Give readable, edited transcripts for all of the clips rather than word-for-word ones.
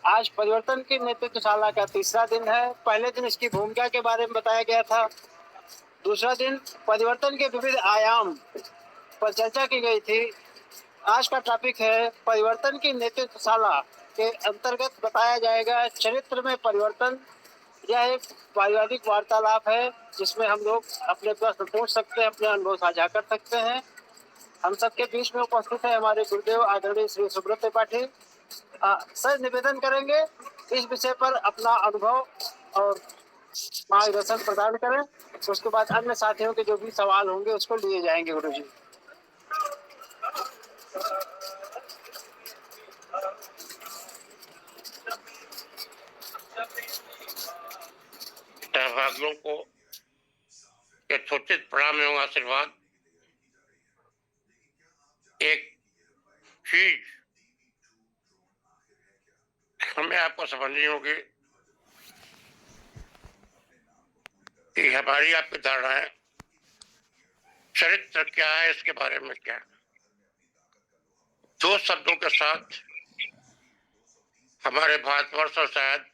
आज परिवर्तन की नेतृत्वशाला का तीसरा दिन है। पहले दिन इसकी भूमिका के बारे में बताया गया था। दूसरा दिन परिवर्तन के विविध आयाम पर चर्चा की गई थी। आज का टॉपिक है परिवर्तन की नेतृत्वशाला के अंतर्गत बताया जाएगा चरित्र में परिवर्तन। यह एक पारिवारिक वार्तालाप है जिसमें हम लोग अपने प्रश्न पूछ सकते हैं, अपने अनुभव साझा कर सकते हैं। हम सबके बीच में उपस्थित है हमारे गुरुदेव आदरणीय श्री सुब्रत त्रिपाठी। सर निवेदन करेंगे इस विषय पर अपना अनुभव और मार्गदर्शन प्रदान करें। उसके बाद अन्य साथियों के जो भी सवाल होंगे उसको लिए जाएंगे। गुरु जी सहभागियों को यथोचित प्रणाम एवं आशीर्वाद। एक चीज हमें आपको समझनी होगी कि हमारी आपकी धारणा है चरित्र क्या है, इसके बारे में क्या। दो शब्दों के साथ हमारे भारतवर्ष और शायद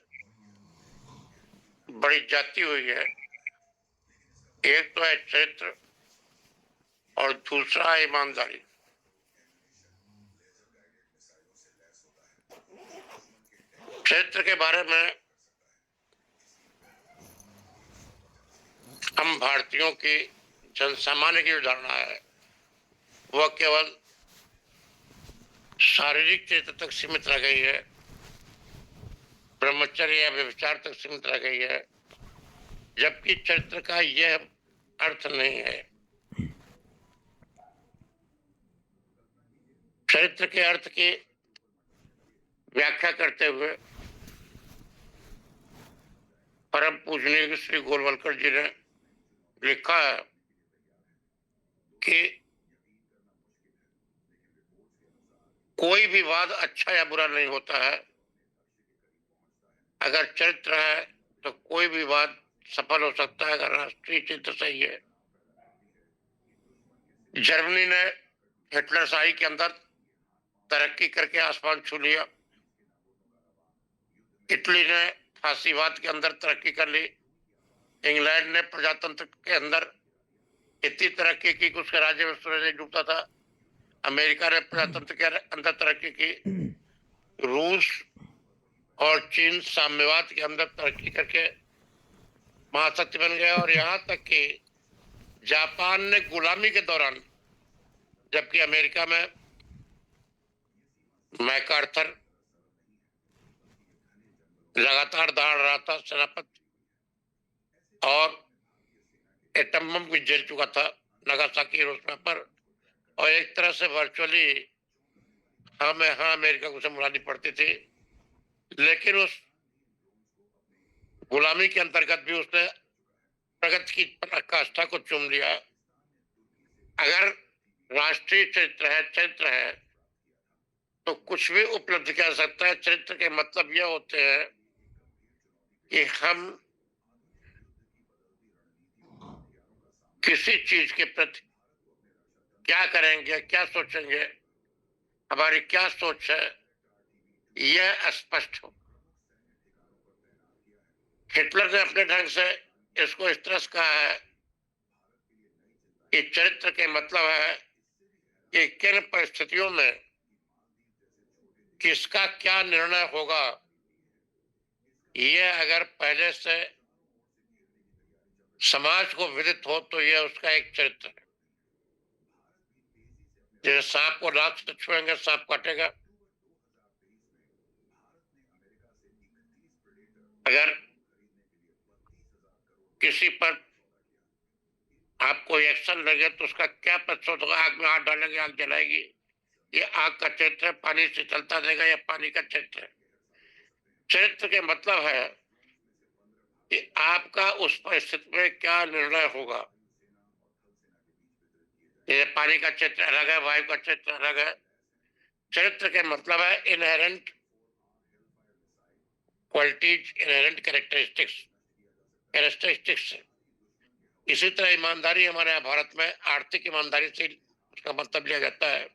बड़ी जाती हुई है। एक तो है चरित्र और दूसरा है ईमानदारी। चरित्र के बारे में हम भारतीयों की जनसामान्य की धारणा है वह केवल शारीरिक चरित्र तक सीमित रह गई है, ब्रह्मचर्य या व्यभिचार तक सीमित रह गई है, जबकि चरित्र का यह अर्थ नहीं है। चरित्र के अर्थ की व्याख्या करते हुए परम पूजनीय श्री गोलवलकर जी ने लिखा है कि कोई भी वाद अच्छा या बुरा नहीं होता है, अगर चरित्र है तो कोई भी वाद सफल हो सकता है अगर राष्ट्रीय चित्र सही है। जर्मनी ने हिटलरशाही के अंदर तरक्की करके आसमान छू लिया। इटली ने फांसीवाद के अंदर तरक्की कर ली। इंग्लैंड ने प्रजातंत्र के अंदर इतनी तरक्की की कि उसके राज्य में सूरज नहीं डूबता था। अमेरिका ने प्रजातंत्र के अंदर तरक्की की। रूस और चीन साम्यवाद के अंदर तरक्की करके महाशक्ति बन गया। और यहाँ तक कि जापान ने गुलामी के दौरान, जबकि अमेरिका में मैकार्थर लगातार दहाड़ रहा था सेनापति और एटम बम भी झेल चुका था नागासाकी हिरोशिमा पर, और एक तरह से वर्चुअली हाँ में हाँ अमेरिका को संभालनी पड़ती थी, लेकिन उस गुलामी के अंतर्गत भी उसने प्रगति की पराकाष्ठा को चूम लिया। अगर राष्ट्रीय चरित्र है तो कुछ भी उपलब्ध किया जा सकता है। चरित्र के मतलब यह होते हैं कि हम किसी चीज के प्रति क्या करेंगे, क्या सोचेंगे, हमारी क्या सोच है, यह स्पष्ट हो। हिटलर ने अपने ढंग से इसको इस तरह से कहा है कि चरित्र के मतलब है कि किन परिस्थितियों में किसका क्या निर्णय होगा, यह अगर पहले से समाज को विदित हो तो यह उसका एक चरित्र है। जैसे सांप को लात से छुएंगे सांप काटेगा। अगर किसी पर आपको एक्शन लगे तो उसका क्या प्रतिशत होगा। आग में हाथ डालेंगे आग जलाएगी, ये आग का चरित्र है। पानी से चलता रहेगा, यह पानी का चरित्र है। चरित्र के मतलब है कि आपका उस परिस्थिति में क्या निर्णय होगा। जैसे पानी का चरित्र अलग है, वायु का चरित्र अलग है। चरित्र के मतलब है इनहेरेंट क्वालिटीज, इनहेरेंट कैरेक्टरिस्टिक्स। इसी तरह ईमानदारी हमारे यहाँ भारत में आर्थिक ईमानदारी से उसका मतलब लिया जाता है।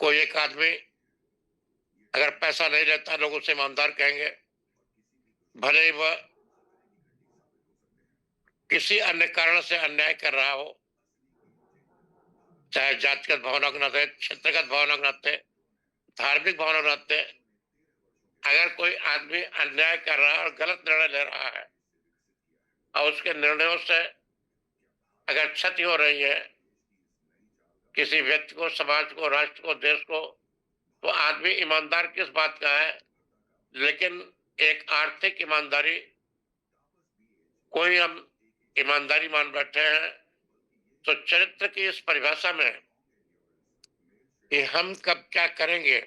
कोई एक आदमी अगर पैसा नहीं रहता लोग उसे ईमानदार कहेंगे, भले ही वह किसी अन्य कारण से अन्याय कर रहा हो, चाहे जातिगत भावना के नाते, क्षेत्रगत भावना के नाते, धार्मिक भावना के नाते। अगर कोई आदमी अन्याय कर रहा है और गलत निर्णय ले रहा है और उसके निर्णयों से अगर क्षति हो रही है किसी व्यक्ति को, समाज को, राष्ट्र को, देश को, तो आदमी ईमानदार किस बात का है। लेकिन एक आर्थिक ईमानदारी, कोई हम ईमानदारी मान बैठे हैं, तो चरित्र की इस परिभाषा में कि हम कब क्या करेंगे,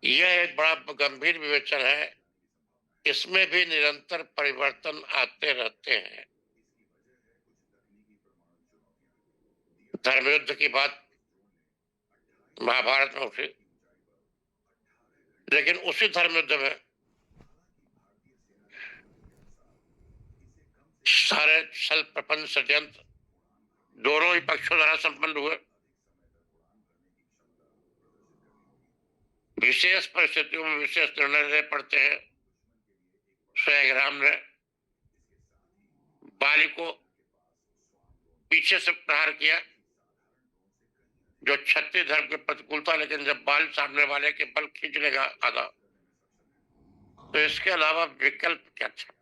यह एक बड़ा गंभीर विवेचन है। इसमें भी निरंतर परिवर्तन आते रहते हैं। धर्मयुद्ध की बात महाभारत में उठी, लेकिन उसी धर्मयुद्ध में सारे छल प्रपंच षड्यंत्र दोनों ही पक्षों द्वारा संपन्न हुए। विशेष परिस्थितियों में विशेष निर्णय लेने पड़ते हैं। स्वयं राम ने बाली को पीछे से प्रहार किया, जो क्षत्रिय धर्म के प्रतिकूल था, लेकिन जब बाल सामने वाले के बल खींचने का आगा, तो इसके अलावा विकल्प क्या था।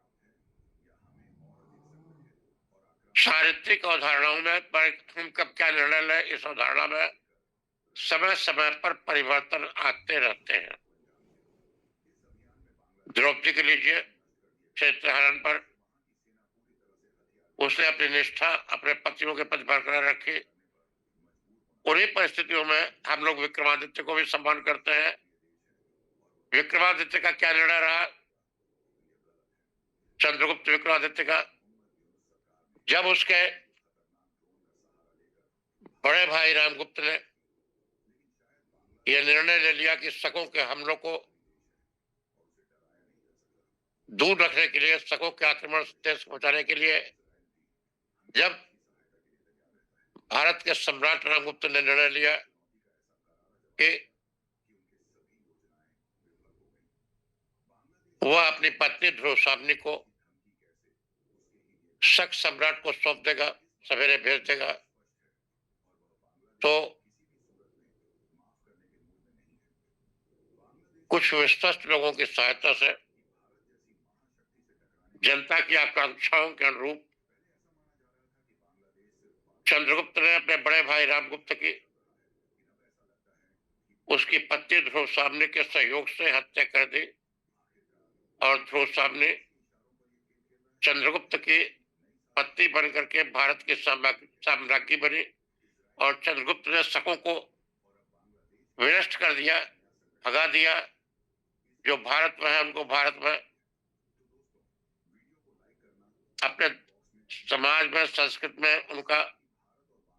चारित्रिक अवधारणाओं में हम कब क्या निर्णय लें, इस अवधारणा में समय समय पर परिवर्तन आते रहते हैं। द्रौपदी के लीजिए, चरित्रहरण पर उसने अपनी निष्ठा अपने पतियों के प्रति बरकरार रखी। उन्हीं परिस्थितियों में हम लोग विक्रमादित्य को भी सम्मान करते हैं। विक्रमादित्य का क्या निर्णय रहा, चंद्रगुप्त विक्रमादित्य का, जब उसके बड़े भाई रामगुप्त ने यह निर्णय ले लिया कि शकों के हमलों को दूर रखने के लिए, शकों के आक्रमण से देश पहुंचाने के लिए, जब भारत के सम्राट रामगुप्त ने निर्णय लिया कि वह अपनी पत्नी ध्रुवसामनी को शक सम्राट को सौंप देगा, सवेरे भेज देगा, तो कुछ विश्वस्त लोगों की सहायता से जनता की आकांक्षाओं के अनुरूप चंद्रगुप्त ने अपने बड़े भाई रामगुप्त की उसकी पत्नी ध्रुवसामनी के सहयोग से हत्या कर दी और ध्रुवसामनी चंद्रगुप्त की पत्नी बनकर के भारत की साम्राज्ञी बनी और चंद्रगुप्त ने शकों को विनष्ट कर दिया, भगा दिया। जो भारत में है उनको भारत में अपने समाज में, संस्कृति में उनका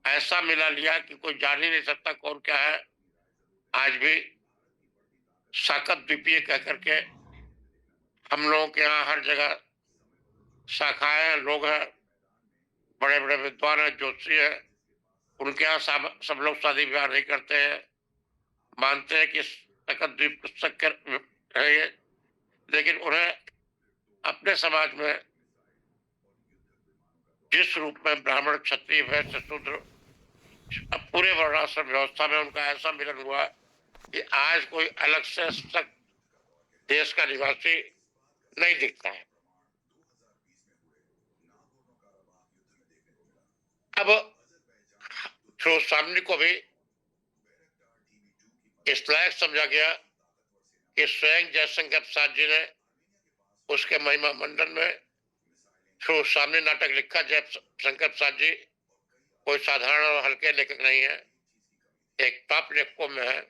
ऐसा मिला लिया कि कोई जान ही नहीं सकता कौन क्या है। आज भी साकत द्वीपीय कह करके हम लोगों के यहाँ हर जगह शाखाएं हैं, लोग हैं, बड़े बड़े विद्वान हैं, ज्योतिषी हैं, उनके यहाँ सब लोग शादी विवाह नहीं करते हैं, मानते हैं कि साकत द्वीप शक्कर है ये, लेकिन उन्हें अपने समाज में जिस रूप में ब्राह्मण, क्षत्रिय, वैश्य, शूद्र, पूरे वर्णाश्रम व्यवस्था में उनका ऐसा मिलन हुआ कि आज कोई अलग से देश का निवासी नहीं दिखता है। अब ध्रुवसामनी को भी इस लायक समझा गया कि स्वयं जयशंकर प्रसाद जी ने उसके महिमा मंडन में ध्रुवसामनी नाटक लिखा। जयशंकर प्रसाद जी कोई साधारण और हल्के लेखक नहीं है, एक टॉप लेखकों में है।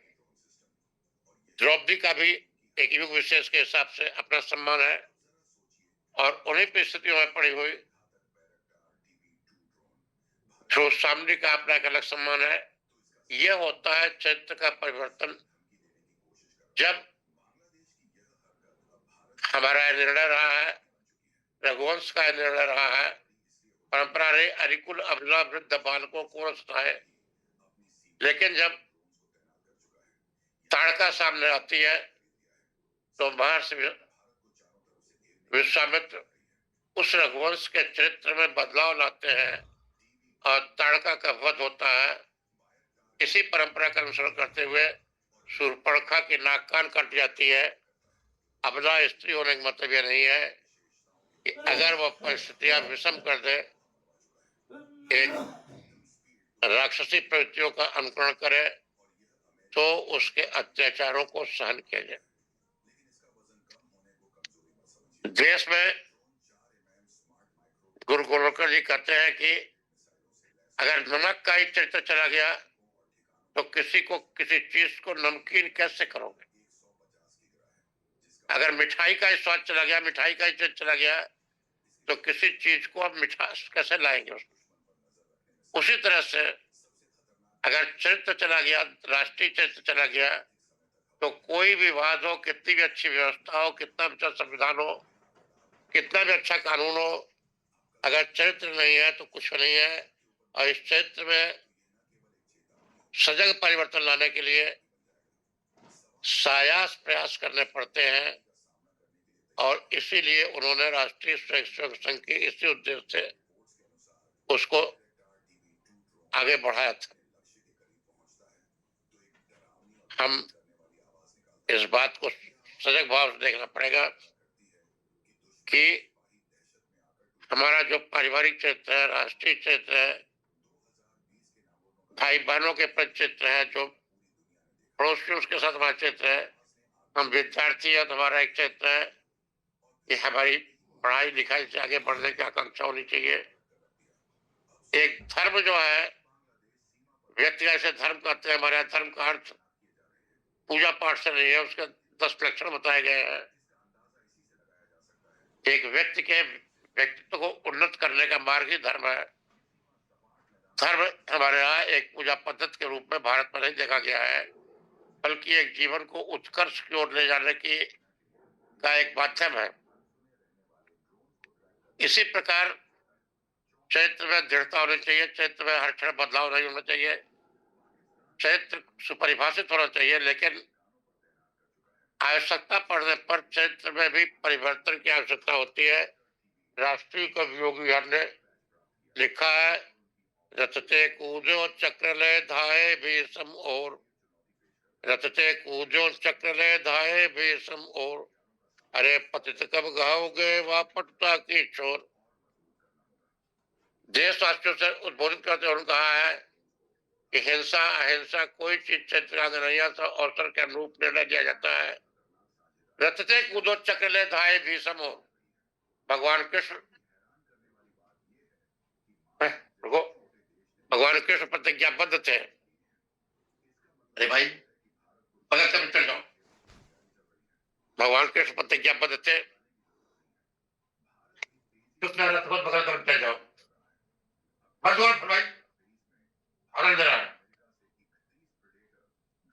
द्रौपदी का भी एक युग विशेष के हिसाब से अपना सम्मान है और उन्हीं परिस्थितियों में पड़ी हुई ध्रुवसामनी का अपना एक अलग सम्मान है। यह होता है चरित्र का परिवर्तन। जब हमारा निर्णय रहा है, रघुवंश का निर्णय रहा है, परंपरा रही अरिकुल अभिनव वृद्ध बालकों को सताए, लेकिन जब ताड़का सामने आती है तो महर्षि विश्वामित्र उस रघुवंश के चरित्र में बदलाव लाते हैं और ताड़का का वध होता है। इसी परंपरा का अनुसरण करते हुए शूर्पणखा की नाक कान कट जाती है। अबला स्त्री होने का मतलब यह नहीं है कि अगर वह परिस्थितियां विषम कर दे, एक राक्षसी प्रवृत्तियों का अनुकरण करे, तो उसके अत्याचारों को सहन किया जाए। देश में गुरु गोलवलकर जी कहते हैं कि अगर नमक का ही चरित्र चला गया तो किसी को किसी चीज को नमकीन कैसे करोगे। अगर मिठाई का ही स्वाद चला गया, मिठाई का ही चरित्र चला गया, तो किसी चीज को आप मिठास कैसे लाएंगे उसको। उसी तरह से अगर चरित्र चला गया, राष्ट्रीय चरित्र चला गया, तो कोई भी वाद हो, कितनी भी अच्छी व्यवस्था हो, कितना भी अच्छा संविधान हो, कितना भी अच्छा कानून हो, अगर चरित्र नहीं है तो कुछ नहीं है। और इस चरित्र में सजग परिवर्तन लाने के लिए सायास प्रयास करने पड़ते हैं और इसीलिए उन्होंने राष्ट्रीय स्वयंसेवक संघ के इसी उद्देश्य से उसको आगे बढ़ाया था। हम इस बात को सजग भाव से देखना पड़ेगा कि हमारा जो पारिवारिक चरित्र है, राष्ट्रीय चरित्र है, भाई बहनों के प्रति चरित्र है, जो पड़ोसियों के साथ हमारा चरित्र है, हम विद्यार्थी है तो हमारा एक चरित्र है कि हमारी पढ़ाई लिखाई से आगे बढ़ने की आकांक्षा होनी चाहिए। एक धर्म जो है, व्यक्ति ऐसे धर्म कहते हैं, हमारे धर्म का अर्थ पूजा पाठ से नहीं है, उसके 10 लक्षण बताए गए हैं। एक व्यक्ति के व्यक्तित्व को उन्नत करने का मार्ग ही धर्म है। धर्म हमारे यहाँ एक पूजा पद्धति के रूप में भारत में नहीं देखा गया है, बल्कि एक जीवन को उत्कर्ष की ओर ले जाने की का एक माध्यम है। इसी प्रकार चरित्र में दृढ़ता होनी चाहिए, चरित्र में हर क्षण बदलाव नहीं होना चाहिए, चरित्र सुपरिभाषित होना चाहिए, लेकिन आवश्यकता पड़ने पर चरित्र में भी परिवर्तन की आवश्यकता होती है। राष्ट्रीय कवि योगी ने लिखा है, रचते कूदो चक्र ले धाये भीषम और, रचते कूदो चक्र ले धाये भीषम और, अरे पतित कब गाओगे वापटता की छोर। देशवासियों से उद्बोधित करते हुए कहा है कि हिंसा अहिंसा कोई चीज चरित्र आगे नहीं आता, अवसर के अनुरूप निर्णय दिया जाता है। रचते कूदो चक्र ले धाये भीषम और, भगवान कृष्ण भगवान कृष्ण प्रतिज्ञाबद्ध थे। अरे भाई बगल से चल जाओ। भगवान कृष्ण प्रतिज्ञाबद्ध थे, बगल कर चल जाओ। भाई आनंद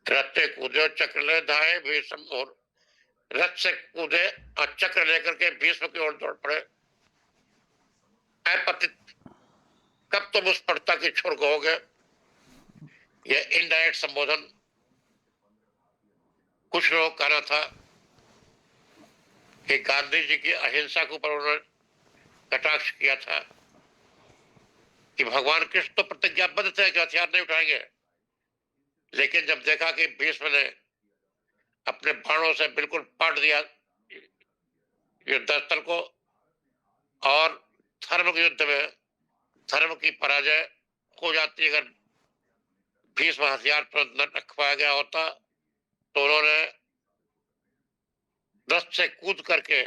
रथ कूदे चक्र ले धाये भीष्म और, रथ से कूदे और चक्र लेकर के भीष्म की ओर दौड़ पड़े। पतित कब तुम उस पड़ता की छोर कहोगे। यह इनडायरेक्ट संबोधन कुछ लोग कहना था कि गांधी जी की अहिंसा के ऊपर उन्होंने कटाक्ष किया था कि भगवान कृष्ण तो प्रतिज्ञाबद्ध थे कि हथियार नहीं उठाएंगे, लेकिन जब देखा कि भीष्म ने अपने बाणों से बिल्कुल पाट दिया युद्धस्थल को और धर्म के युद्ध में धर्म की पराजय हो जाती, अगर भीष्म हथियार पर न रखवाया गया होता, तो उन्होंने रथ से कूद करके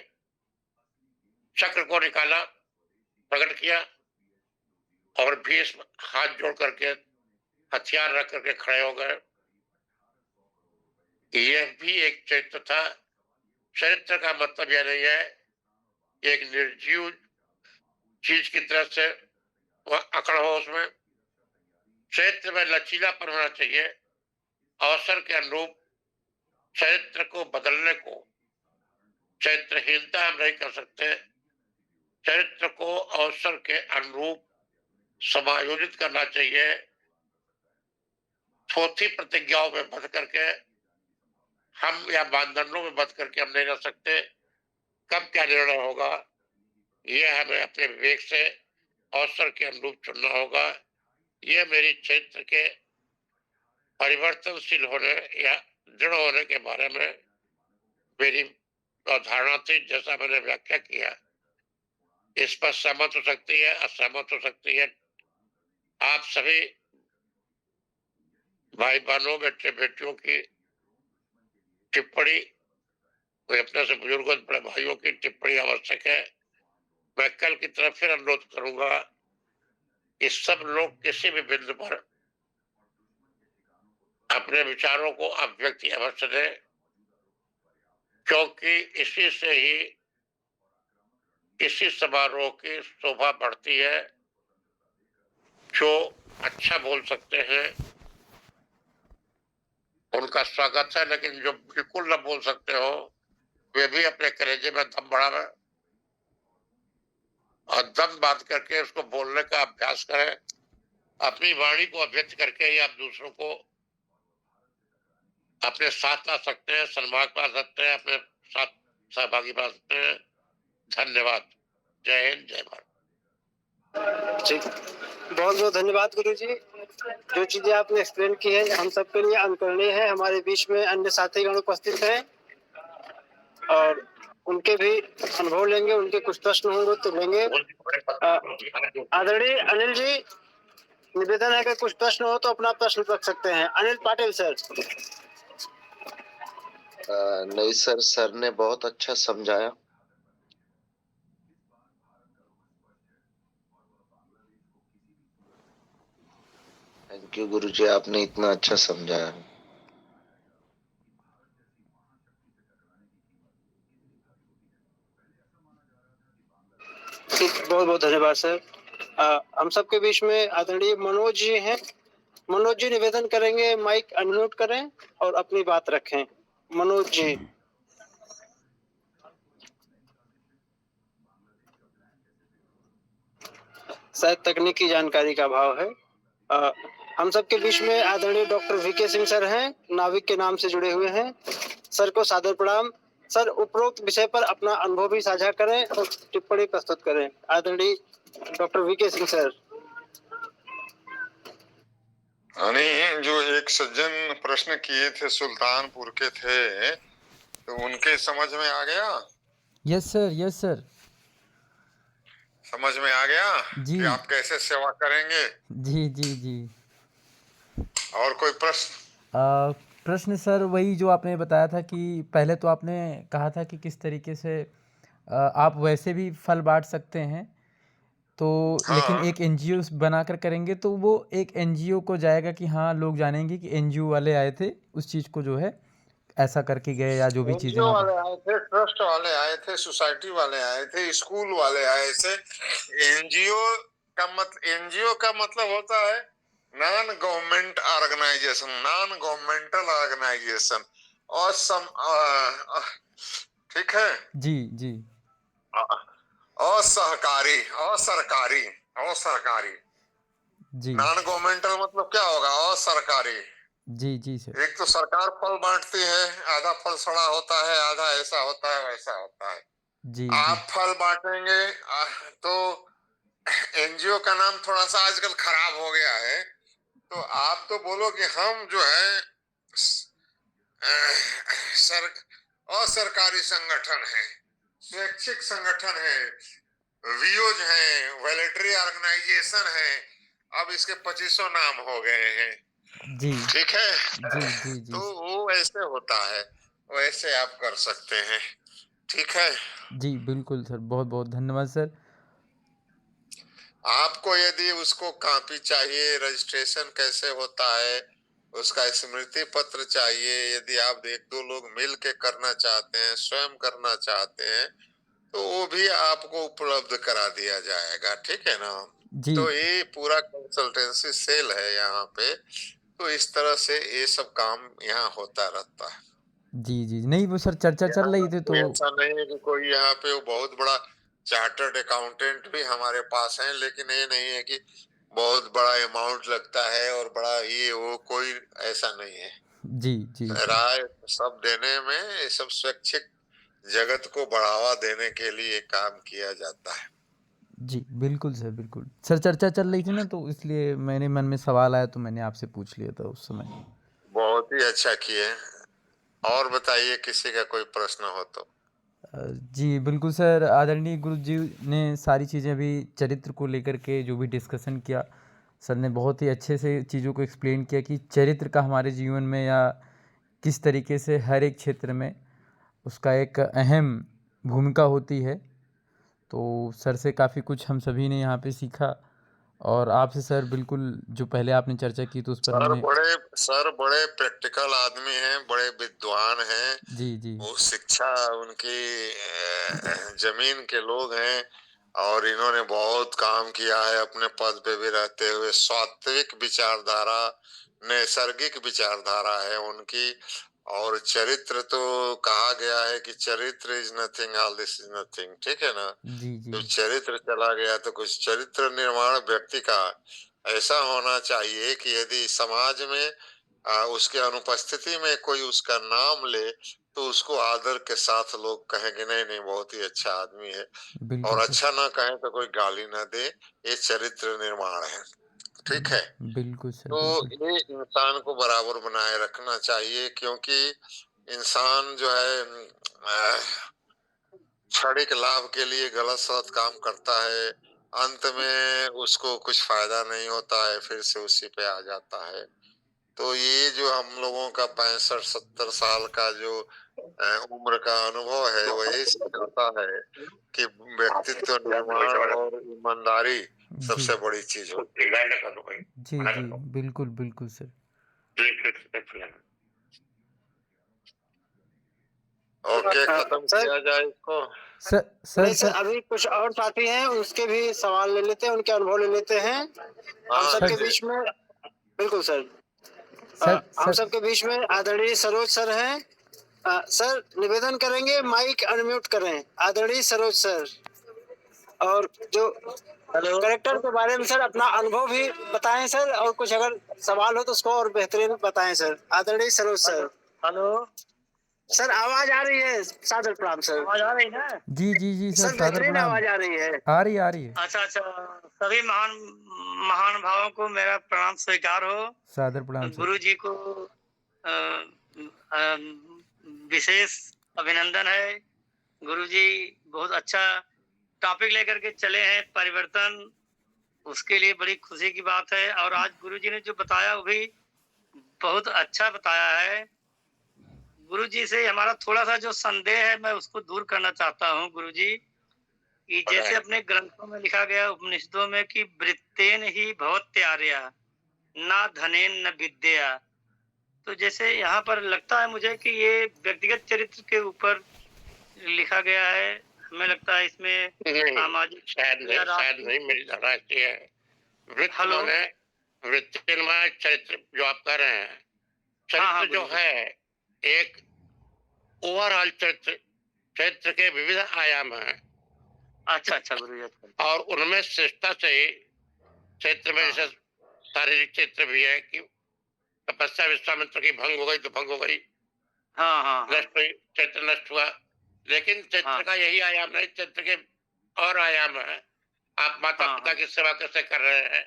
चक्र को निकाला, प्रकट किया और भीष्म हाथ जोड़ करके हथियार रख करके खड़े हो गए। यह भी एक चरित्र था। चरित्र का मतलब यह नहीं है एक निर्जीव चीज की तरह से वह अकड़ हो, उसमें चरित्र में लचीलापन होना चाहिए। अवसर के अनुरूप चरित्र को बदलने को चरित्रहीनता हम नहीं कर सकते। चरित्र को अवसर के अनुरूप समायोजित करना चाहिए। थोथी प्रतिज्ञाओं में बंध करके हम या मानदंडों में बंद करके हम नहीं रह सकते। कब क्या निर्णय होगा, ये हमें अपने विवेक से अवसर के अनुरूप चुनना होगा। ये मेरी क्षेत्र के परिवर्तनशील होने या दृढ़ होने के बारे में मेरी अवधारणा थी। जैसा मैंने व्याख्या किया, इस पर सहमत हो सकती है, असहमत हो सकती है। आप सभी भाई बहनों, बेटे बेटियों की टिप्पणी, कोई अपने से बुजुर्गों, बड़े भाइयों की टिप्पणी आवश्यक है। मैं कल की तरफ फिर अनुरोध करूंगा कि सब लोग किसी भी बिंदु पर अपने विचारों को अभिव्यक्ति अवश्य दें, क्योंकि इसी से ही किसी समारोह की शोभा बढ़ती है। जो अच्छा बोल सकते हैं उनका स्वागत है, लेकिन जो बिल्कुल न बोल सकते हो वे भी अपने कलेजे में दम बढ़ावे और दम बांध करके उसको बोलने का अभ्यास करें। अपनी वाणी को अभिव्यक्त करके ही आप दूसरों को अपने साथ ला सकते हैं, सन्मान पा सकते हैं, अपने साथ सहभागी बना सकते हैं। धन्यवाद। जय हिंद, जय भारत। ठीक, बहुत बहुत धन्यवाद गुरु जी। जो चीजें आपने एक्सप्लेन की है हम सबके लिए अनुकरणीय है। हमारे बीच में अन्य साथीगण उपस्थित हैं और उनके भी अनुभव लेंगे, उनके कुछ प्रश्न होंगे तो लेंगे। आदरणीय अनिल जी, निवेदन है कि कुछ प्रश्न हो तो अपना प्रश्न रख सकते हैं। अनिल पाटिल सर। नहीं सर, सर ने बहुत अच्छा समझाया। थैंक यू गुरुजी, आपने इतना अच्छा समझाया। ठीक, बहुत बहुत धन्यवाद सर। हम सबके बीच में आदरणीय मनोज जी हैं। मनोज जी निवेदन करेंगे माइक अनम्यूट करें और अपनी बात रखें। मनोज जी। शायद तकनीकी जानकारी का अभाव है। हम सबके बीच में आदरणीय डॉक्टर वीके सिंह सर हैं, नाविक के नाम से जुड़े हुए हैं। सर को सादर प्रणाम। सर उपरोक्त विषय पर अपना अनुभव भी साझा करें और टिप्पणी प्रस्तुत करें। आदरणीय डॉक्टर वीके सिंह सर। यानी जो एक सज्जन प्रश्न किए थे सुल्तानपुर के थे, तो उनके समझ में आ गया? Yes sir, yes sir. समझ में आ गया जी कि आप कैसे सेवा करेंगे? जी जी जी। और कोई प्रश्न? प्रश्न सर वही जो आपने बताया था कि पहले तो आपने कहा था कि किस तरीके से आप वैसे भी फल बांट सकते हैं, तो लेकिन हाँ, एक एनजीओ बनाकर करेंगे तो वो एक एनजीओ को जाएगा कि हाँ लोग जानेंगे कि एनजीओ वाले आए थे, उस चीज़ को जो है ऐसा करके गए, या जो भी चीज़ें एनजीओ वहाँ वाले पर। आए थे, ट्रस्ट वाले आए थे, सोसाइटी वाले आए थे, स्कूल वाले आए थे। एनजीओ एनजीओ का मतलब होता है non government organisation, non governmental organisation. और ठीक है। जी जी असहकारी, असरकारी, असरकारी। जी नॉन गवर्नमेंटल मतलब क्या होगा? असरकारी। जी जी सर। एक तो सरकार फल बांटती है, आधा फल सड़ा होता है, आधा ऐसा होता है, वैसा होता है। जी जी आप फल बांटेंगे तो एनजीओ का नाम थोड़ा सा आजकल खराब हो गया है। तो आप तो बोलो कि हम जो है सर असरकारी संगठन है, स्वैच्छिक संगठन है, वीओज है, वॉलेंटरी ऑर्गेनाइजेशन है। अब इसके 2500 नाम हो गए हैं। जी ठीक है। जी जी जी तो वो ऐसे होता है, वैसे आप कर सकते हैं। ठीक है। जी बिल्कुल सर, बहुत बहुत धन्यवाद सर। आपको यदि उसको कॉपी चाहिए, रजिस्ट्रेशन कैसे होता है उसका स्मृति पत्र चाहिए, यदि आप एक दो लोग मिल के करना चाहते हैं, स्वयं करना चाहते हैं, तो वो भी आपको उपलब्ध करा दिया जाएगा। ठीक है ना? जी तो ये पूरा कंसल्टेंसी सेल है यहाँ पे। तो इस तरह से ये सब काम यहाँ होता रहता है। जी जी नहीं, वो सर चर्चा चल रही थी तो। ऐसा नहीं है कि कोई यहाँ पे वो बहुत बड़ा चार्टर्ड अकाउंटेंट भी हमारे पास है, लेकिन ये नहीं है कि बहुत बड़ा अमाउंट लगता है और बड़ा ये वो, कोई ऐसा नहीं है। जी, जी, जी। राय सब देने में ये सब स्वैच्छिक जगत को बढ़ावा देने के लिए काम किया जाता है। जी, बिल्कुल सर, बिल्कुल। सर चर्चा चल रही थी ना तो इसलिए मेरे मन में सवाल आया तो मैंने आपसे पूछ लिया था उस समय। बहुत ही अच्छा किए। और बताइए किसी का कोई प्रश्न हो तो। जी, बिल्कुल सर, आदरणीय गुरुजी ने सारी चीज़ें अभी चरित्र को लेकर के जो भी डिस्कशन किया, सर ने बहुत ही अच्छे से चीज़ों को एक्सप्लेन किया कि चरित्र का हमारे जीवन में या किस तरीके से हर एक क्षेत्र में उसका एक अहम भूमिका होती है। तो सर से काफ़ी कुछ हम सभी ने यहाँ पे सीखा और आपसे सर बिल्कुल जो पहले आपने चर्चा की तो उस पर हमने सर बड़े प्रैक्टिकल आदमी हैं, बड़े विद्वान हैं। जी, जी। वो शिक्षा उनकी जमीन के लोग हैं और इन्होंने बहुत काम किया है अपने पद पे भी रहते हुए। सात्विक विचारधारा, नैसर्गिक विचारधारा है उनकी। और चरित्र तो कहा गया है कि चरित्र is nothing, all this is nothing, ठीक है ना। जी, जी। तो चरित्र चला गया तो कुछ। चरित्र निर्माण व्यक्ति का ऐसा होना चाहिए कि यदि समाज में उसके अनुपस्थिति में कोई उसका नाम ले तो उसको आदर के साथ लोग कहेंगे नहीं नहीं बहुत ही अच्छा आदमी है, बिल्कुल और सर। अच्छा ना कहें तो कोई गाली ना दे। ये चरित्र निर्माण है, ठीक है। बिल्कुल सर, तो बिल्कुल। ये इंसान को बराबर बनाए रखना चाहिए, क्योंकि इंसान जो है क्षणिक लाभ के लिए गलत सलत काम करता है, अंत में उसको कुछ फायदा नहीं होता है, फिर से उसी पे आ जाता है। तो ये जो हम लोगों का 65-70 साल का जो उम्र का अनुभव है वही सिखाता है कि व्यक्तित्व निर्माण और ईमानदारी जी। सबसे बड़ी चीज होती है। जी, जी। बिल्कुल, बिल्कुल सर। ओके, हाँ, खत्म सर किया जाए इसको। सर नहीं सर, सर अभी कुछ और साथी हैं, उसके भी सवाल ले लेते हैं, उनके अनुभव ले लेते हैं हम हाँ सबके सर बीच में। बिल्कुल सर। सर हम सर सबके बीच में आदरणीय सरोज सर हैं। सर निवेदन करेंगे माइक अनम्यूट करें, आदरणीय सरोज सर। और जो करेक्टर के बारे में सर अपना अनुभव भी बताएं सर, और कुछ अगर सवाल हो तो उसको और बेहतरीन बताएं सर, आदरणीय सरोज सर। हेलो सर, आवाज आ रही है? सादर प्रणाम सर। आवाज आ रही है? जी, जी, जी सर, सर सादर बेहतरीन प्रणाम। आवाज आ रही है। आ रही है, आ रही है। अच्छा अच्छा, सभी महान महान भावों को मेरा प्रणाम स्वीकार हो। सादर प्रणाम सर। गुरु जी को अ, अ, विशेष अभिनंदन है। गुरु जी बहुत अच्छा टॉपिक लेकर के चले हैं, परिवर्तन। उसके लिए बड़ी खुशी की बात है। और आज गुरु जी ने जो बताया वो भी बहुत अच्छा बताया है। गुरु जी से हमारा थोड़ा सा जो संदेह है मैं उसको दूर करना चाहता हूँ गुरु जी, कि जैसे अपने ग्रंथों में लिखा गया उपनिषदों में कि वृत्तेन ही भवत्यार्या ना धनेन न विद्या। तो जैसे यहाँ पर लगता है मुझे कि ये व्यक्तिगत चरित्र के ऊपर लिखा गया है। हमें लगता है इसमें नहीं, सामाजिक शायद नहीं, मेरी धारणा ऐसी है। वृत्त हेलो माने वृत्तिन्मय चरित्र जो आप कह रहे हैं। हाँ चरित्र जो गुरु जी। है एक ओवरऑल चरित्र के विविध आयाम हैं अच्छा अच्छा गुरु जी, अच्छा। और उनमें श्रेष्ठता से ही चरित्र में जैसे शारीरिक चरित्र भी है कि तपस्या विश्वामित्र की भंग हो गई तो भंग हो गई, हाँ हाँ हाँ नष्ट हुई, चरित्र नष्ट हुआ। लेकिन चरित्र हाँ का यही आयाम नहीं, चरित्र के और आयाम है। आप माता हाँ पिता हाँ की सेवा कैसे कर रहे हैं,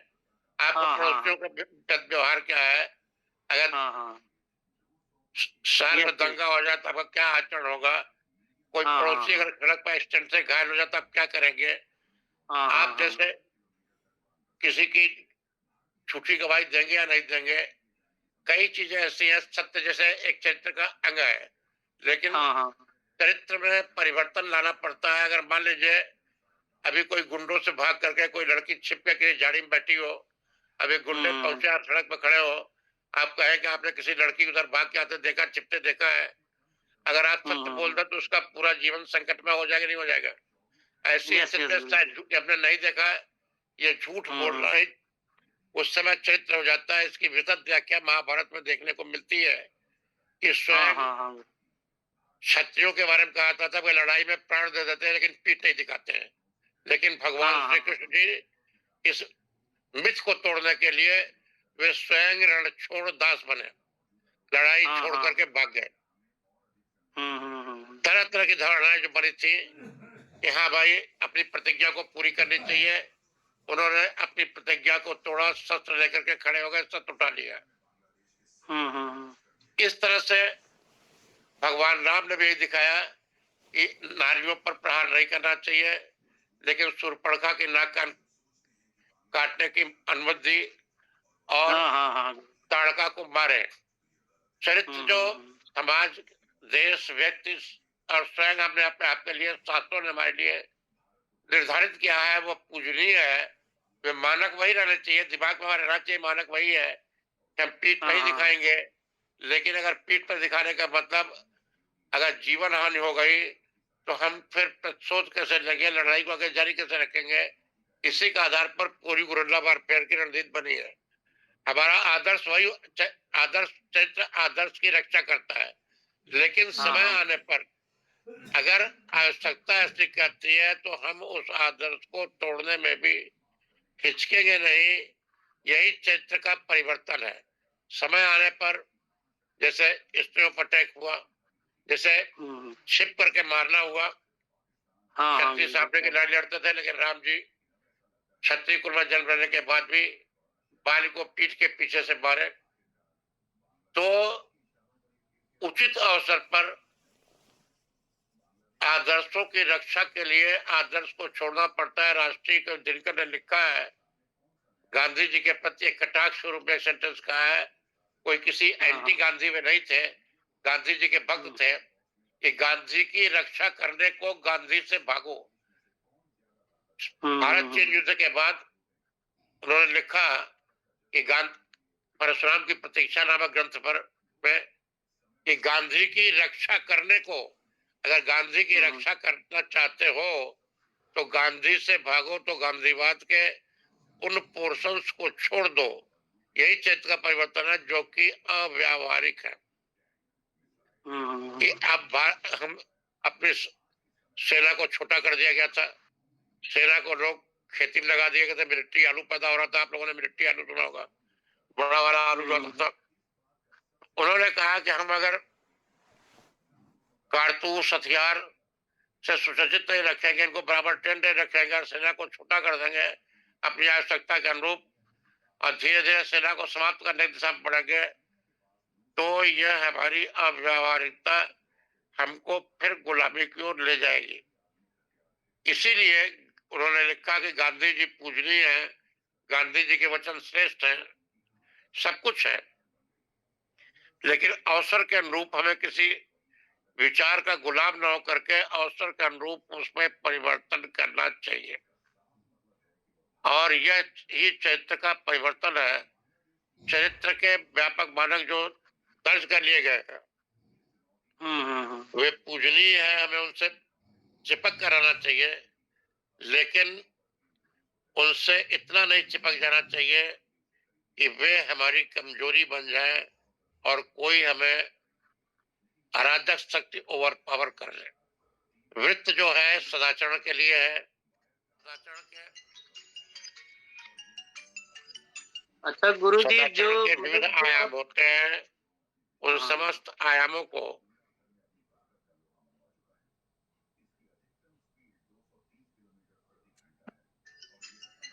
आपका हाँ हाँ पड़ोसियों का व्यवहार क्या है, अगर हाँ हाँ शहर में यस यस दंगा हो जाए तो आपका क्या आचरण होगा, कोई हाँ हाँ पड़ोसी हाँ अगर सड़क पर एक्सीडेंट से घायल हो जाता आप क्या करेंगे। हाँ हाँ आप हाँ जैसे किसी की झूठी गवाही देंगे या नहीं देंगे। कई चीजें ऐसी हैं, सत्य जैसे एक चरित्र का अंग है, लेकिन हाँ हाँ चरित्र में परिवर्तन लाना पड़ता है। अगर मान लीजिए अभी कोई गुंडों से भाग करके कोई लड़की छिप के किसी झाड़ी में बैठी हो, अभी गुंडे हम्म पहुंचे, आप सड़क पर खड़े हो, आप कहें कि आपने किसी लड़की को उधर भाग के आते देखा, छिपते देखा है। अगर आप सत्य बोल हम्म दे तो उसका पूरा जीवन संकट में हो जाएगा, नहीं हो जाएगा। ऐसी यस स्थिति यस में गुरु शायद जी। हमने नहीं देखा है, ये झूठ हम्म बोलना ही उस समय चरित्र हो जाता है। इसकी विशद व्याख्या महाभारत में देखने को मिलती है कि हाँ स्वयं हाँ हाँ क्षत्रियों के बारे में कहा था कि वे लड़ाई में प्राण दे देते हैं लेकिन पीठ नहीं दिखाते हैं। लेकिन भगवान हाँ श्री हाँ कृष्ण जी इस मिथ को तोड़ने के लिए वे स्वयं रण छोड़ दास बने लड़ाई हाँ, छोड़ हाँ। करके भाग गए। हम्म। तरह तरह की धारणाएं जो बनी थी कि हाँ भाई अपनी प्रतिज्ञा को पूरी करनी चाहिए, उन्होंने अपनी प्रतिज्ञा को तोड़ा, शस्त्र लेकर के खड़े हो गए, शस्त्र उठा लिया। हम्म। इस तरह से भगवान राम ने भी दिखाया कि नारियों पर प्रहार नहीं करना चाहिए, लेकिन शूर्पणखा की नाक कान काटने की अनुमति दी और हाँ। ताड़का को मारे। चरित्र जो हम्म। समाज, देश, व्यक्ति और स्वयं हमने अपने आप के लिए, शास्त्रों ने हमारे लिए निर्धारित किया है, वो पूजनीय है। वे मानक वही रहने चाहिए, दिमाग में हमारे रहना चाहिए मानक वही है कि हम पीठ नहीं हाँ। दिखाएंगे। लेकिन अगर पीठ पर दिखाने का मतलब अगर जीवन हानि हो गई तो हम फिर प्रतिशोध कैसे लेंगे, लड़ाई को आगे जारी कैसे रखेंगे? इसी का आधार पर पूरी गुरिल्ला वारफेयर की रणनीति बनी है। हमारा आदर्श वही आदर्श चरित्र आदर्श की रक्षा करता है, लेकिन समय हाँ। आने पर अगर आवश्यकता ऐसी कहती है तो हम उस आदर्श को तोड़ने में भी हिचकेंगे नहीं। यही चरित्र का परिवर्तन है। समय आने पर जैसे स्त्रियों पर अटैक हुआ, जैसे हम्म। छिप करके मारना हुआ। हाँ, क्षत्रिय सामने की लड़ाई लड़ते थे, लेकिन राम जी क्षत्रिय कुल में जन्म लेने के बाद भी बाली को पीठ के पीछे से मारे। तो उचित अवसर पर आदर्शों की रक्षा के लिए आदर्श को छोड़ना पड़ता है। राष्ट्रीय को दिनकर ने लिखा है, गांधी जी के प्रति एक कटाक्ष स्वरूप में सेंटेंस कहा है, कोई किसी एंटी गांधी में नहीं थे, गांधी जी के भक्त थे, कि गांधी की रक्षा करने को गांधी से भागो। भारत चीन युद्ध के बाद उन्होंने लिखा कि परशुराम की प्रतीक्षा नामक ग्रंथ पर में कि गांधी की रक्षा करने को, अगर गांधी की रक्षा करना चाहते हो तो गांधी से भागो, तो गांधीवाद के उन पोर्शंस को छोड़ दो। यही चरित्र का परिवर्तन है जो कि अव्यावहारिक है। कि अब हम अपनी सेना को छोटा कर दिया गया था, सेना को लोग खेती में लगा दिए गए थे, मिलिट्री आलू पैदा हो रहा था। आप लोगों ने मिलिट्री आलू सुना होगा, बड़ा वाला आलू जो था। उन्होंने कहा कि हम अगर कारतूस हथियार से सुसज्जित नहीं रखेंगे, इनको बराबर ट्रेंड नहीं रखेंगे और सेना को छोटा कर देंगे अपनी आवश्यकता के अनुरूप और धीरे धीरे सेना को समाप्त करने की दिशा में बढ़ेंगे, तो यह हमारी अव्यावहारिकता हमको फिर गुलामी की ओर ले जाएगी। इसीलिए उन्होंने लिखा कि गांधी जी पूजनीय है, गांधी जी के वचन श्रेष्ठ हैं, सब कुछ है, लेकिन अवसर के अनुरूप हमें किसी विचार का गुलाम न हो करके अवसर के अनुरूप उसमें परिवर्तन करना चाहिए। और यह ही चरित्र का परिवर्तन है। चरित्र के व्यापक मानक जो दर्ज कर लिए गए हैं वे पूजनीय है, हमें उनसे चिपक कर रहना चाहिए, लेकिन उनसे इतना नहीं चिपक जाना चाहिए कि वे हमारी कमजोरी बन जाए और कोई हमें अराजक शक्ति ओवर पावर कर ले। वृत्त जो है सदाचरण के लिए है। सदाचरण के अच्छा गुरुजी, जो सदाचरण के विविध आयाम होते हैं, उन समस्त आयामों को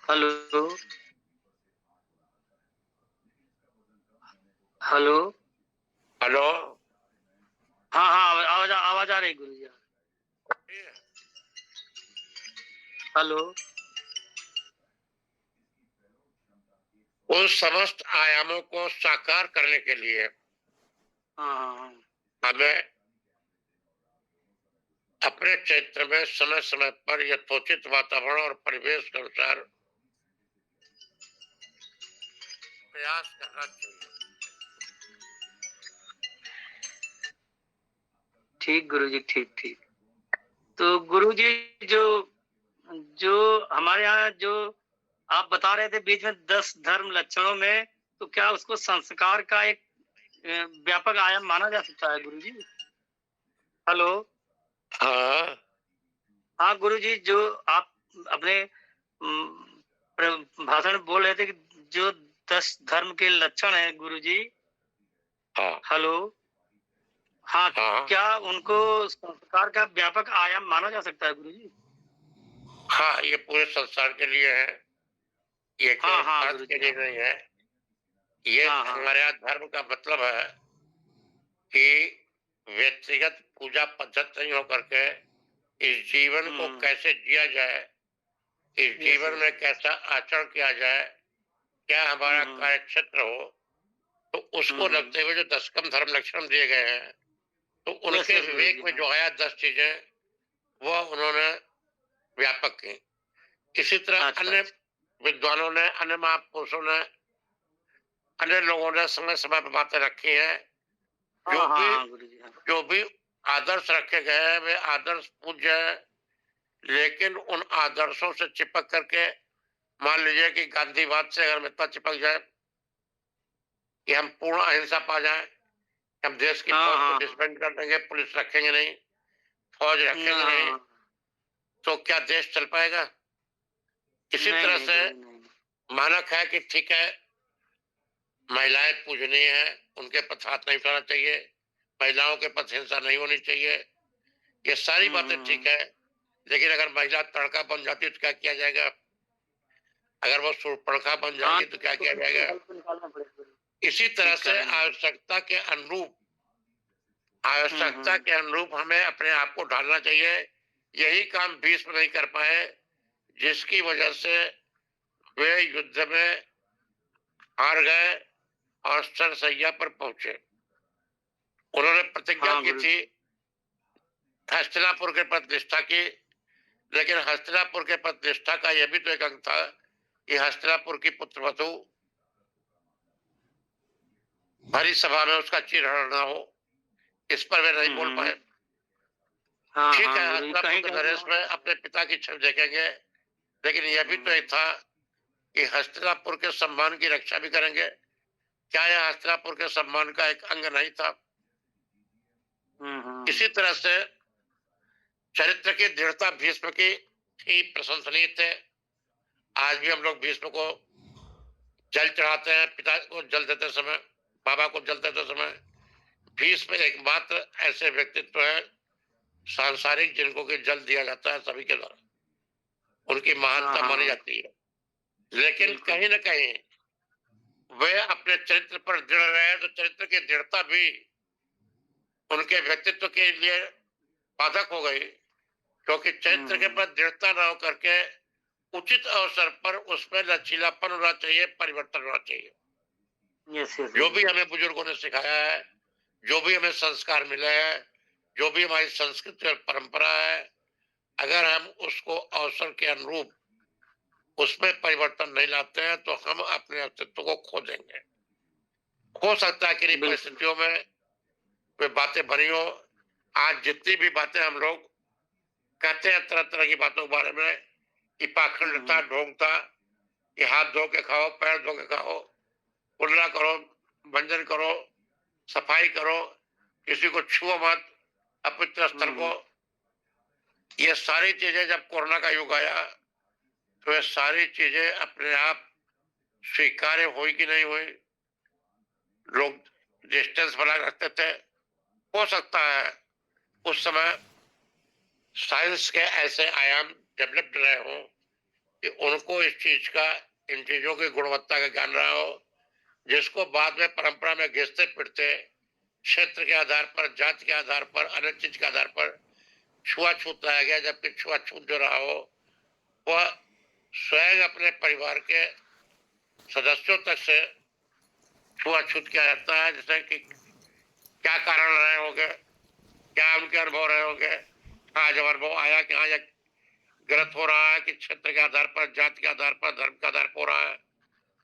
हेलो हेलो हेलो हाँ, आवाज आ रही गुरुजी। हेलो उन समस्त आयामों को साकार करने के लिए हमें अपने चरित्र में समय समय पर यथोचित वातावरण और परिवेश के अनुसार प्रयास करना चाहिए। ठीक गुरुजी, ठीक। तो गुरुजी, जो हमारे यहाँ जो आप बता रहे थे बीच में 10 धर्म लक्षणों में, तो क्या उसको संस्कार का एक व्यापक आयाम माना जा सकता है गुरुजी? हेलो हाँ गुरुजी, जो आप अपने भाषण में बोल रहे थे कि जो 10 धर्म के लक्षण है गुरुजी, हाँ हेलो। हाँ, हाँ क्या उनको संस्कार का व्यापक आयाम माना जा सकता है गुरुजी? हाँ, ये पूरे संसार के लिए है, ये केवल हाँ भारत के गुरुजी, लिए हाँ। नहीं है। ये हाँ। हमारे यहाँ धर्म का मतलब है कि व्यक्तिगत पूजा पद्धति नहीं होकर के इस जीवन को कैसे जिया जाए, इस जीवन में कैसा आचरण किया जाए, क्या हमारा कार्य क्षेत्र हो, तो उसको लगते हुए जो 10 कम धर्म लक्षण दिए गए हैं, तो उनके विवेक में जो आया 10 चीजें, वह उन्होंने व्यापक की। इसी तरह अन्य विद्वानों ने, अन्य महापुरुषों ने, अन्य लोगों ने समय समय पर बातें रखी हैं। जो भी आदर्श रखे गए हैं वे आदर्श पूज्य है, लेकिन उन आदर्शों से चिपक करके मान लीजिए कि गांधीवाद से अगर हम इतना चिपक जाए कि हम पूर्ण अहिंसा पा जाए, हम देश की फौज को डिसबैंड कर देंगे, पुलिस रखेंगे नहीं, फौज रखेंगे नहीं, तो क्या देश चल पाएगा? इसी तरह से मानक है कि ठीक है, महिलाएं पूजनीय है, उनके प्रति हाथ नहीं उठाना चाहिए, महिलाओं के प्रति हिंसा नहीं होनी चाहिए, ये सारी बातें ठीक है। लेकिन अगर महिला तड़का बन जाती है तो क्या किया जाएगा? अगर वो शूर्पणखा बन जाएगी तो क्या किया जाएगा? इसी तरह से आवश्यकता के अनुरूप हमें अपने आप को ढालना चाहिए। यही काम भीष्म नहीं कर पाए, जिसकी वजह से वे युद्ध में हार गए और सरसैया पर पहुंचे। उन्होंने प्रतिज्ञा की थी, हस्तिनापुर के प्रति निष्ठा की, लेकिन हस्तिनापुर के प्रति निष्ठा का यह भी तो एक अंग था कि हस्तिनापुर की पुत्रवधू भरी सभा में उसका चीरहरण न हो, इस पर वे नहीं बोल पाए। ठीक है, हस्तिनापुर के नरेश में अपने पिता की छवि देखेंगे, लेकिन यह भी तो एक था कि हस्तिनापुर के सम्मान की रक्षा भी करेंगे। क्या यह हस्तिनापुर के सम्मान का एक अंग नहीं था? इसी तरह से चरित्र की दृढ़ता भीष्म की ही प्रशंसनीय थे। आज भी हम लोग भीष्म को जल चढ़ाते हैं, पिता को जल देते समय, बाबा को जल देते समय। भीष्म एकमात्र ऐसे व्यक्तित्व है सांसारिक जिनको कि जल दिया जाता है सभी के द्वारा, उनकी महानता मानी जाती है। लेकिन कहीं ना कहीं वे अपने चरित्र पर दृढ़ रहे, तो चरित्र की दृढ़ता भी उनके व्यक्तित्व के लिए बाधक हो गई, क्योंकि चरित्र के पर दृढ़ता न हो करके उचित अवसर पर उसमें लचीलापन होना चाहिए, परिवर्तन होना चाहिए। जो भी हमें बुजुर्गों ने सिखाया है, जो भी हमें संस्कार मिले हैं, जो भी हमारी संस्कृति और परंपरा है, अगर हम उसको अवसर के अनुरूप उसमें परिवर्तन नहीं लाते हैं तो हम अपने अस्तित्व को खो देंगे। हो सकता है कि इन परिस्थितियों में वे बातें बनी हो। आज जितनी भी बातें हम लोग कहते हैं तरह तरह की बातों के बारे में, कि पाखंडता, ढोंगता, कि हाथ धो के खाओ, पैर धो के खाओ, कुल्ला करो, भंजन करो, सफाई करो, किसी को छुओ मत, अपवित्र स्थल को, ये सारी चीजें जब कोरोना का युग आया तो ये सारी चीजें अपने आप स्वीकार्य हुई कि नहीं हुई? लोग डिस्टेंस बना रखते थे। हो सकता है उस समय साइंस के ऐसे आयाम डेवलप्ड रहे हो कि उनको इस चीज का, इन चीजों की गुणवत्ता का ज्ञान रहा हो, जिसको बाद में परंपरा में घिसते पिटते क्षेत्र के आधार पर, जाति के आधार पर, अन्य चीज के आधार पर छुआछूत रह गया। जबकि छुआछूत जो रहा हो वह स्वयं अपने परिवार के सदस्यों तक से छुआछूत किया जाता है। जैसे कि क्या कारण रहे होंगे, क्या उनके अनुभव रहे होंगे, हाँ जब अनुभव आया कि हाँ यह गलत हो रहा है, कि क्षेत्र के आधार पर, जाति के आधार पर, धर्म के आधार पर हो रहा है,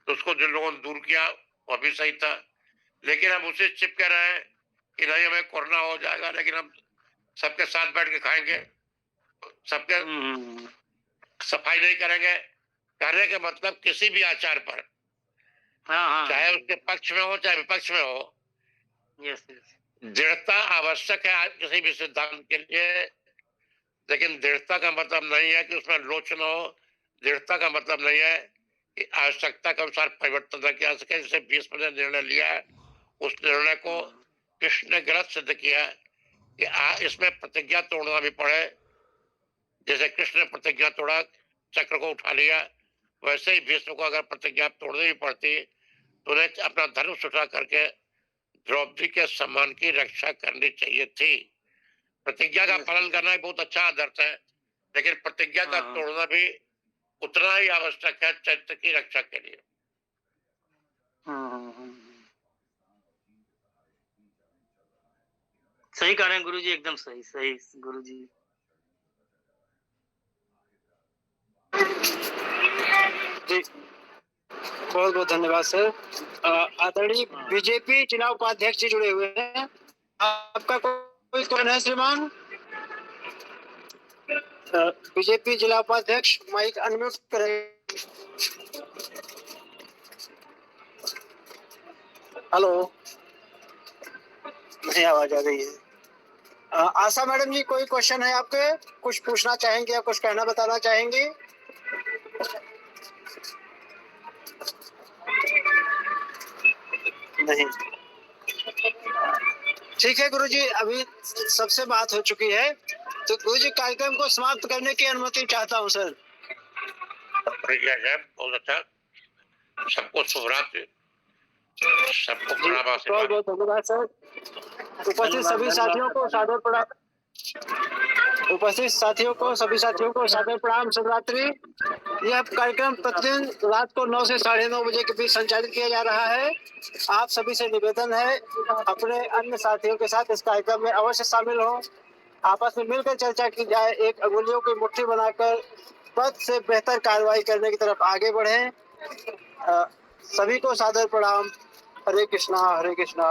तो उसको जिन लोगों ने दूर किया वह भी सही था। लेकिन हम उसे चिपके रहे कि नहीं हमें कोरोना हो जाएगा, लेकिन हम सबके साथ बैठ के खाएंगे, सबके सफाई नहीं करेंगे। करने का मतलब किसी भी आचार पर, चाहे उसके पक्ष में हो चाहे विपक्ष में हो, दृढ़ता आवश्यक है आज किसी भी सिद्धांत के लिए। लेकिन दृढ़ता का मतलब नहीं है कि उसमें लोच न हो, दृढ़ता का मतलब नहीं है कि आवश्यकता के अनुसार परिवर्तन न किया सके। जैसे भीष्म ने निर्णय लिया है उस निर्णय को कृष्ण ने गलत सिद्ध किया कि इसमें प्रतिज्ञा तोड़ना भी पड़े। जैसे कृष्ण ने प्रतिज्ञा तोड़ा, चक्र को उठा लिया, वैसे ही भीष्म को अगर प्रतिज्ञा तोड़नी भी पड़ती तो उन्हें अपना धनुष उठा करके द्रौपदी के सम्मान की रक्षा करनी चाहिए थी। प्रतिज्ञा का पालन करना एक बहुत अच्छा आदर्श है, लेकिन प्रतिज्ञा का तोड़ना भी उतना ही आवश्यक है चरित्र की रक्षा के लिए। सही कह रहे हैं गुरुजी, एकदम सही सही गुरुजी। जी बहुत बहुत धन्यवाद सर। आदरणीय बीजेपी चुनाव उपाध्यक्ष जी जुड़े हुए हैं, आपका कोई क्वेश्चन है श्रीमान? बीजेपी जिला उपाध्यक्ष माइक अनम्यूट करें। हेलो, नहीं आवाज आ रही है। आशा मैडम जी, कोई क्वेश्चन है आपके? कुछ पूछना चाहेंगे या कुछ कहना बताना चाहेंगे? नहीं, ठीक है गुरुजी, अभी सबसे बात हो चुकी है तो गुरुजी कार्यक्रम को समाप्त करने की अनुमति चाहता हूं सर। बहुत अच्छा, सबको शुभरात्रि, सबको प्रणाम। बहुत बहुत धन्यवाद सर। उपस्थित सभी साथियों को सादर प्रणाम। उपस्थित साथियों को सभी साथियों को सादर प्रणाम, शुभरात्रि। यह कार्यक्रम प्रतिदिन रात को 9 से 9:30 बजे के बीच संचालित किया जा रहा है। आप सभी से निवेदन है अपने अन्य साथियों के साथ इस कार्यक्रम में अवश्य शामिल हो, आपस में मिलकर चर्चा की जाए, एक अंगुलियों की मुट्ठी बनाकर पद से बेहतर कार्रवाई करने की तरफ आगे बढ़े। सभी को सादर प्रणाम। हरे कृष्णा हरे कृष्णा।